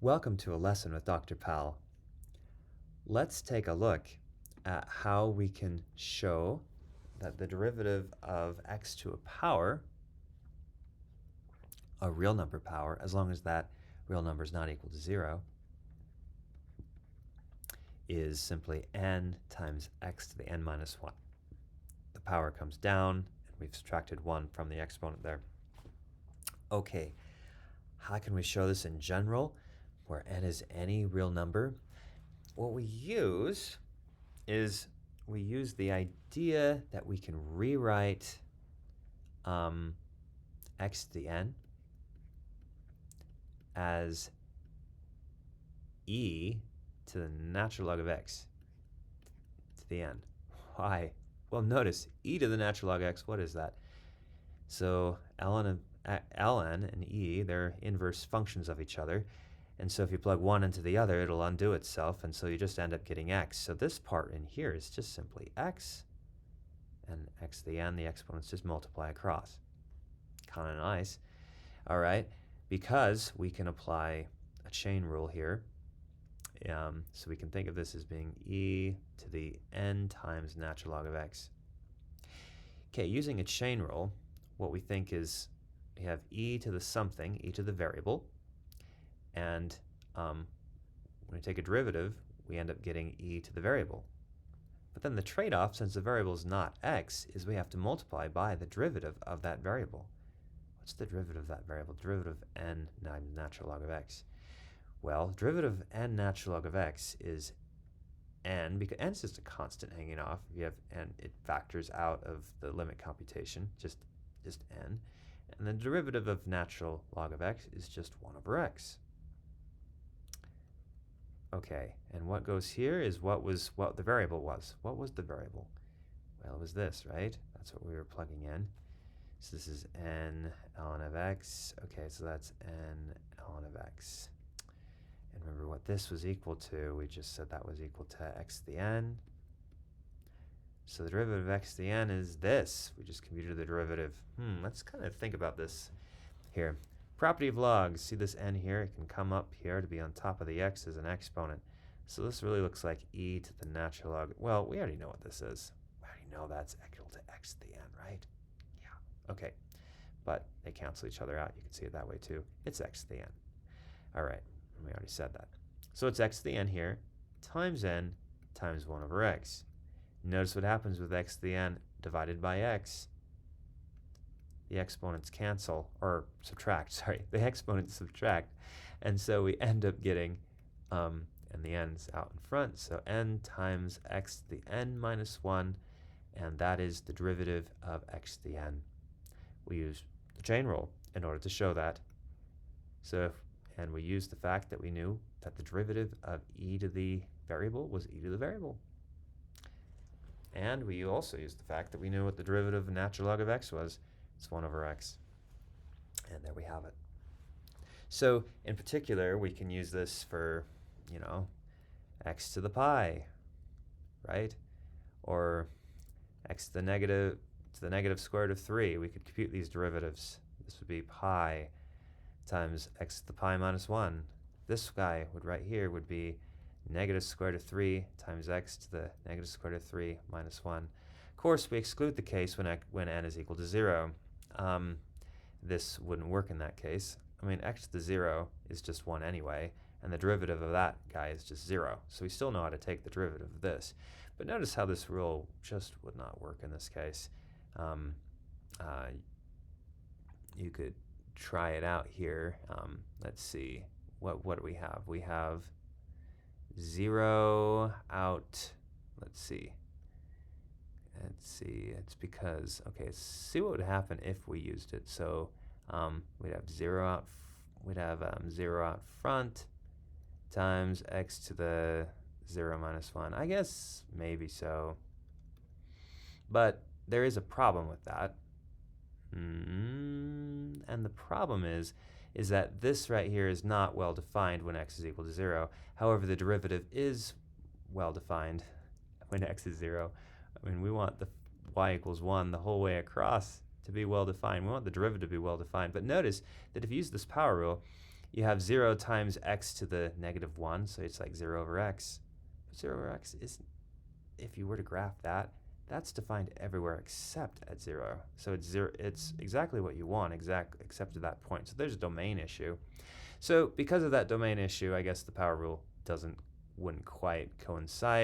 Welcome to a lesson with Dr. Powell. Let's take a look at how we can show that the derivative of x to a power, a real number power, as long as that real number is not equal to 0, is simply n times x to the n minus 1. The power comes down, and we've subtracted 1 from the exponent there. Okay, how can we show this in general, where n is any real number? What we use is the idea that we can rewrite x to the n as e to the natural log of x to the n. Why? Well, notice e to the natural log of x, what is that? So ln and e, they're inverse functions of each other. And so if you plug one into the other, it'll undo itself, and so you just end up getting x. So this part in here is just simply x, and x to the n, the exponents just multiply across. Kind of nice. All right, because we can apply a chain rule here, so we can think of this as being e to the n times natural log of x. Okay, using a chain rule, what we think is we have e to the something, e to the variable, and when we take a derivative, we end up getting e to the variable. But then the trade-off, since the variable is not x, is we have to multiply by the derivative of that variable. What's the derivative of that variable? Derivative of n times natural log of x. Well, derivative of n natural log of x is n, because n is just a constant hanging off. If you have n, it factors out of the limit computation, just n. And the derivative of natural log of x is just 1 over x. Okay, and what goes here is what the variable was. What was the variable? Well, it was this, right? That's what we were plugging in. So this is n ln of x. Okay, so that's n ln of x. And remember what this was equal to. We just said that was equal to x to the n. So the derivative of x to the n is this. We just computed the derivative. Let's kind of think about this here. Property of logs, see this n here? It can come up here to be on top of the x as an exponent. So this really looks like e to the natural log. Well, we already know what this is. We already know that's equal to x to the n, right? Yeah, okay. But they cancel each other out. You can see it that way too. It's x to the n. All right, we already said that. So it's x to the n here times n times 1 over x. Notice what happens with x to the n divided by x. The exponents cancel, or subtract, sorry, the exponents subtract, and so we end up getting, and the n's out in front, so n times x to the n minus 1, and that is the derivative of x to the n. We use the chain rule in order to show that. And we used the fact that we knew that the derivative of e to the variable was e to the variable. And we also used the fact that we knew what the derivative of natural log of x was. It's 1 over x. And there we have it. So in particular, we can use this for, x to the pi, right? Or x to the negative square root of 3. We could compute these derivatives. This would be pi times x to the pi minus 1. This guy right here would be negative square root of 3 times x to the negative square root of 3 minus 1. Of course, we exclude the case when n is equal to 0. This wouldn't work in that case. I mean, x to the 0 is just 1 anyway, and the derivative of that guy is just 0. So we still know how to take the derivative of this. But notice how this rule just would not work in this case. You could try it out here. Let's see. What do we have? We have 0 out. Let's see. It's because, okay, let's see what would happen if we used it. So we'd have 0 out, 0 out front times x to the 0 minus 1. I guess maybe so. But there is a problem with that. And the problem is that this right here is not well defined when x is equal to 0. However, the derivative is well defined when x is 0. I mean, we want the y equals 1 the whole way across to be well defined. We want the derivative to be well defined. But notice that if you use this power rule, you have 0 times x to the negative 1, so it's like 0 over x. But 0 over x is, if you were to graph that, that's defined everywhere except at 0. So it's exactly what you want, except to that point. So there's a domain issue. So because of that domain issue, I guess the power rule wouldn't quite coincide.